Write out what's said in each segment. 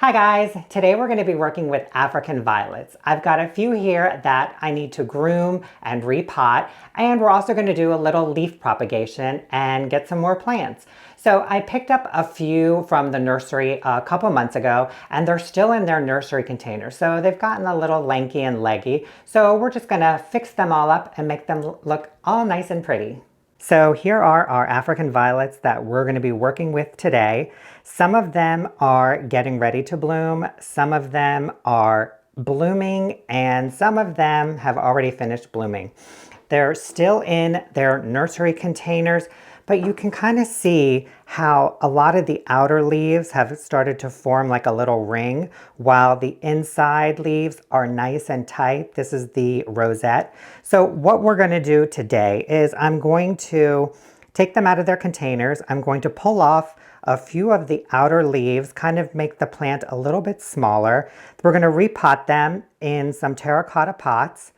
Hi guys, today we're going to be working with African violets. I've got a few here that I need to groom and repot, and we're also going to do a little leaf propagation and get some more plants. So I picked up a few from the nursery a couple months ago, and they're still in their nursery container. So they've gotten a little lanky and leggy. So we're just going to fix them all up and make them look all nice and pretty. So here are our African violets that we're going to be working with today. Some of them are getting ready to bloom, some of them are blooming, and some of them have already finished blooming. They're still in their nursery containers, but you can kind of see how a lot of the outer leaves have started to form like a little ring, while the inside leaves are nice and tight. This is the rosette. So what we're going to do today is I'm going to take them out of their containers. I'm going to pull off a few of the outer leaves, kind of make the plant a little bit smaller. We're going to repot them in some terracotta pots,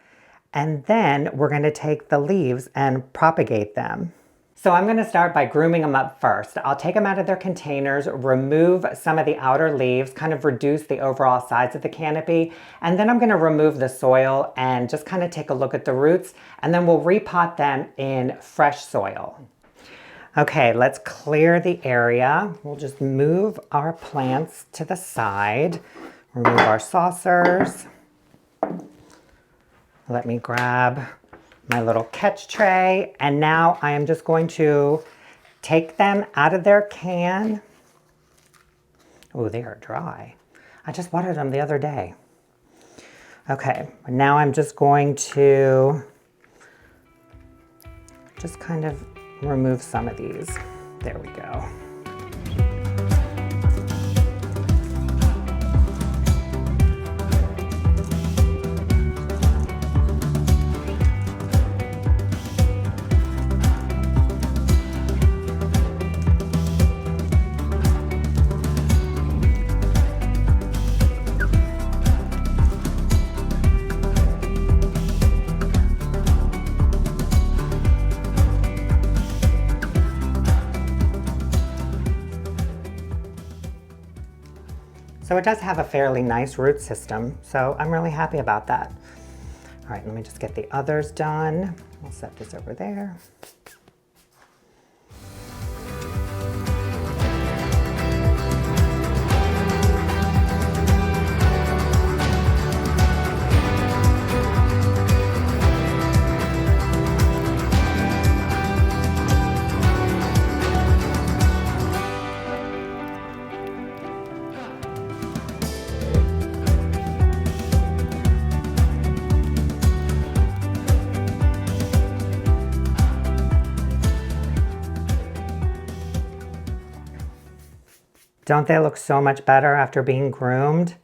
and then we're going to take the leaves and propagate them. So I'm going to start by grooming them up first. I'll take them out of their containers, remove some of the outer leaves, kind of reduce the overall size of the canopy, and then I'm going to remove the soil and just kind of take a look at the roots, and then we'll repot them in fresh soil. Okay, let's clear the area. We'll just move our plants to the side, remove our saucers. Let me grab my little catch tray, and now I am just going to take them out of their can. Oh, they are dry. I just watered them the other day. Okay, now I'm just going to just kind of remove some of these. There we go. So it does have a fairly nice root system, so I'm really happy about that. All right, let me just get the others done. I'll set this over there. Don't they look so much better after being groomed?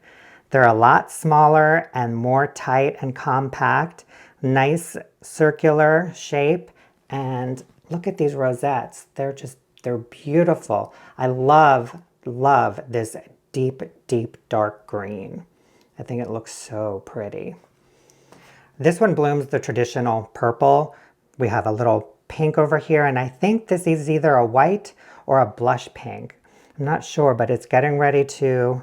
They're a lot smaller and more tight and compact. Nice circular shape. And look at these rosettes. They're beautiful. I love this deep, deep dark green. I think it looks so pretty. This one blooms the traditional purple. We have a little pink over here, and I think this is either a white or a blush pink. I'm not sure, but it's getting ready to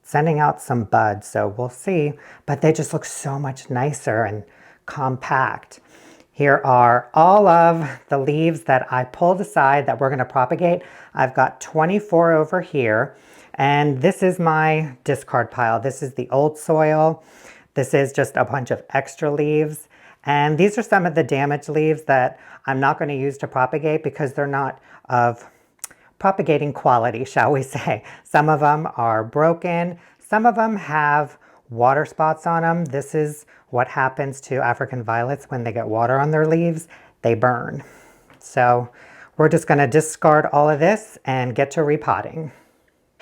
sending out some buds, so we'll see. But they just look so much nicer and compact. Here are all of the leaves that I pulled aside that we're going to propagate. I've got 24 over here, and this is my discard pile. This is the old soil. This is just a bunch of extra leaves. And these are some of the damaged leaves that I'm not going to use to propagate because they're not of propagating quality, shall we say. Some of them are broken. Some of them have water spots on them. This is what happens to African violets when they get water on their leaves. They burn. So we're just going to discard all of this and get to repotting.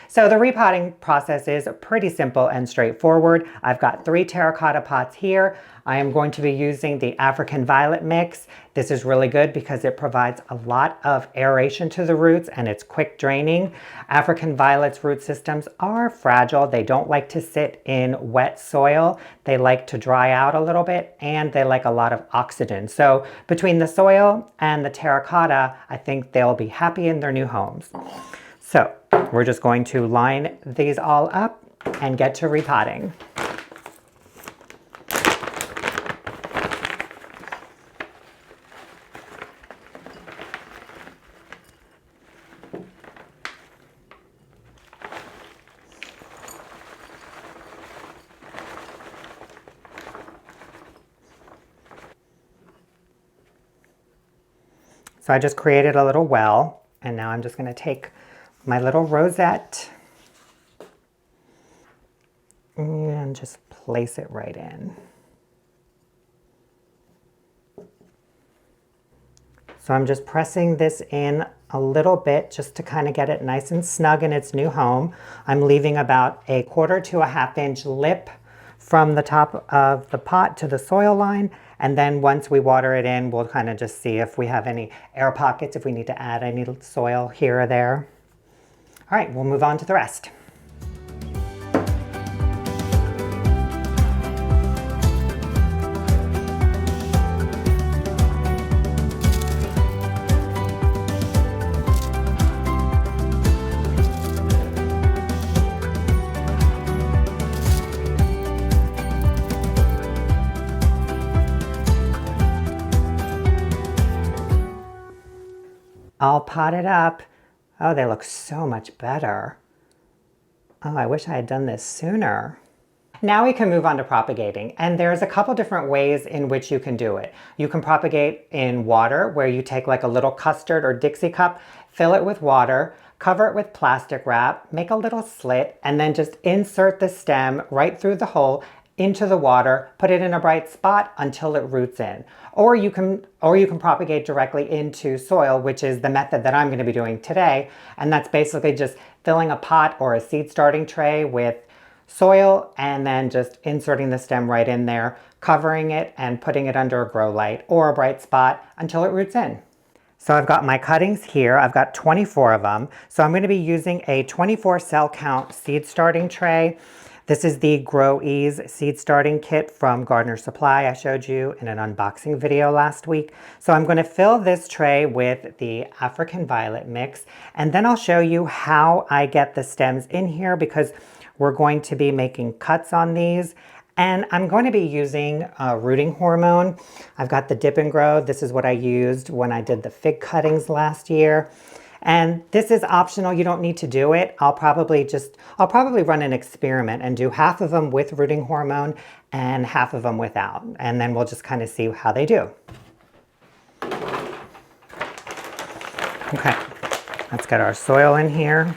So the repotting process is pretty simple and straightforward. I've got 3 terracotta pots here. I am going to be using the African violet mix. This is really good because it provides a lot of aeration to the roots and it's quick draining. African violet's root systems are fragile. They don't like to sit in wet soil. They like to dry out a little bit, and they like a lot of oxygen. So between the soil and the terracotta, I think they'll be happy in their new homes. So We're just going to line these all up and get to repotting. So I just created a little well, and now I'm just going to take my little rosette and just place it right in. So I'm just pressing this in a little bit just to kind of get it nice and snug in its new home. I'm leaving about 1/4 to a 1/2 inch lip from the top of the pot to the soil line. And then once we water it in, we'll kind of just see if we have any air pockets, if we need to add any soil here or there. All right, we'll move on to the rest. All potted up. Oh, they look so much better. Oh, I wish I had done this sooner. Now we can move on to propagating, and there's a couple different ways in which you can do it. You can propagate in water, where you take like a little custard or Dixie cup, fill it with water, cover it with plastic wrap, make a little slit, and then just insert the stem right through the hole into the water, put it in a bright spot until it roots in. Or you can propagate directly into soil, which is the method that I'm going to be doing today. And that's basically just filling a pot or a seed starting tray with soil and then just inserting the stem right in there, covering it and putting it under a grow light or a bright spot until it roots in. So I've got my cuttings here. I've got 24 of them. So I'm going to be using a 24 cell count seed starting tray. This is the Grow Ease seed starting kit from Gardener Supply I showed you in an unboxing video last week. So I'm going to fill this tray with the African Violet mix, and then I'll show you how I get the stems in here because we're going to be making cuts on these. And I'm going to be using rooting hormone. I've got the Dip and Grow. This is what I used when I did the fig cuttings last year. And this is optional. You don't need to do it. I'll probably run an experiment and do half of them with rooting hormone and half of them without. And then we'll just kind of see how they do. Okay, let's get our soil in here.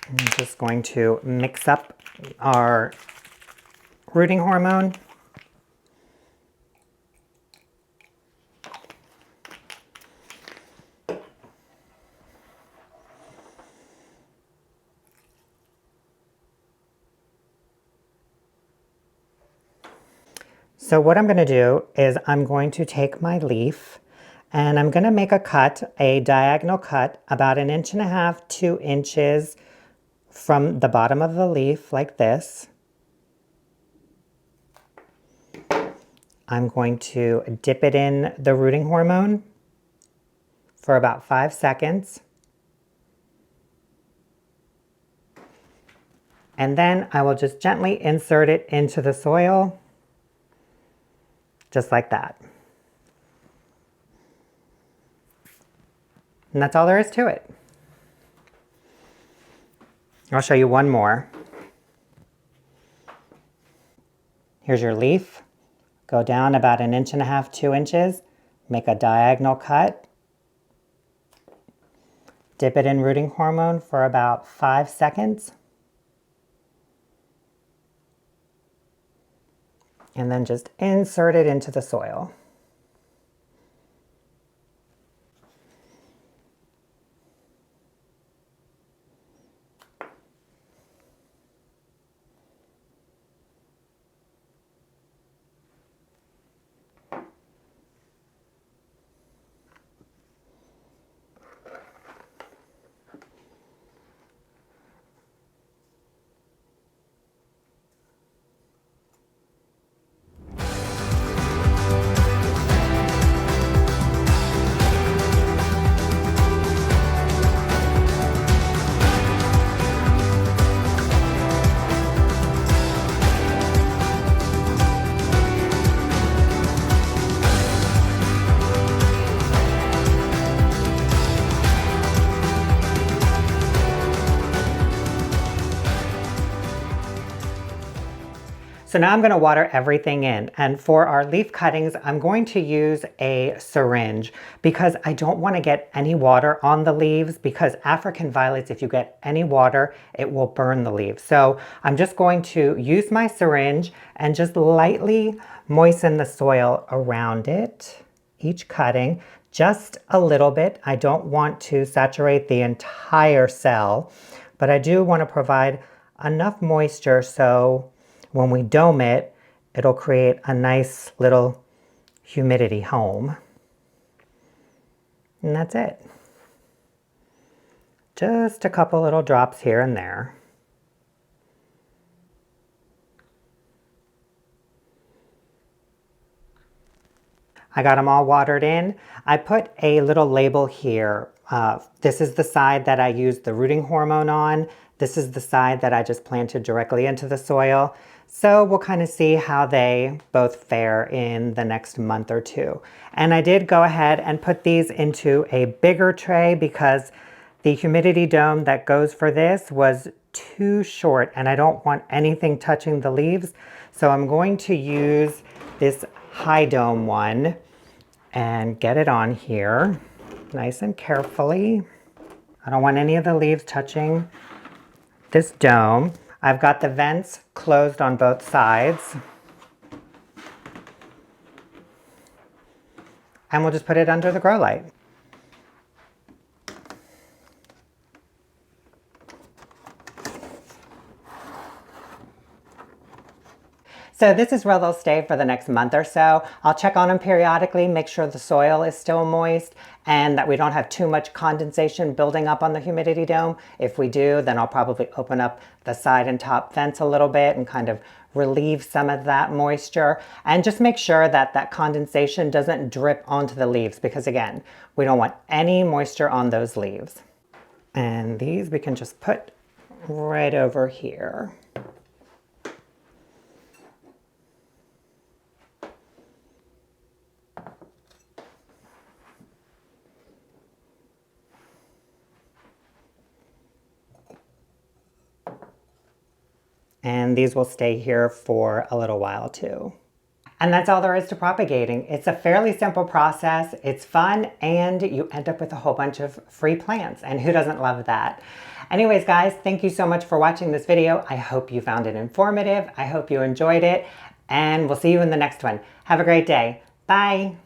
I'm just going to mix up our rooting hormone. So what I'm going to do is I'm going to take my leaf and I'm going to make a cut, a diagonal cut, about 1.5 to 2 inches from the bottom of the leaf like this. I'm going to dip it in the rooting hormone for about 5 seconds. And then I will just gently insert it into the soil, just like that. And that's all there is to it. I'll show you one more. Here's your leaf. Go down about 1.5 to 2 inches, make a diagonal cut, dip it in rooting hormone for about 5 seconds, and then just insert it into the soil. So now I'm going to water everything in, and for our leaf cuttings I'm going to use a syringe because I don't want to get any water on the leaves, because African violets, if you get any water, it will burn the leaves. So I'm just going to use my syringe and just lightly moisten the soil around it, each cutting, just a little bit. I don't want to saturate the entire cell, but I do want to provide enough moisture so when we dome it, it'll create a nice little humidity home. And that's it. Just a couple little drops here and there. I got them all watered in. I put a little label here. This is the side that I used the rooting hormone on. This is the side that I just planted directly into the soil. So we'll kind of see how they both fare in the next month or two. And I did go ahead and put these into a bigger tray because the humidity dome that goes for this was too short and I don't want anything touching the leaves. So I'm going to use this high dome one and get it on here nice and carefully. I don't want any of the leaves touching this dome. I've got the vents closed on both sides. And we'll just put it under the grow light. So this is where they'll stay for the next month or so. I'll check on them periodically, make sure the soil is still moist and that we don't have too much condensation building up on the humidity dome. If we do, then I'll probably open up the side and top vents a little bit and kind of relieve some of that moisture. And just make sure that that condensation doesn't drip onto the leaves because again, we don't want any moisture on those leaves. And these we can just put right over here. And these will stay here for a little while too. And that's all there is to propagating. It's a fairly simple process, it's fun, and you end up with a whole bunch of free plants. And who doesn't love that? Anyways, guys, thank you so much for watching this video. I hope you found it informative. I hope you enjoyed it. And we'll see you in the next one. Have a great day. Bye.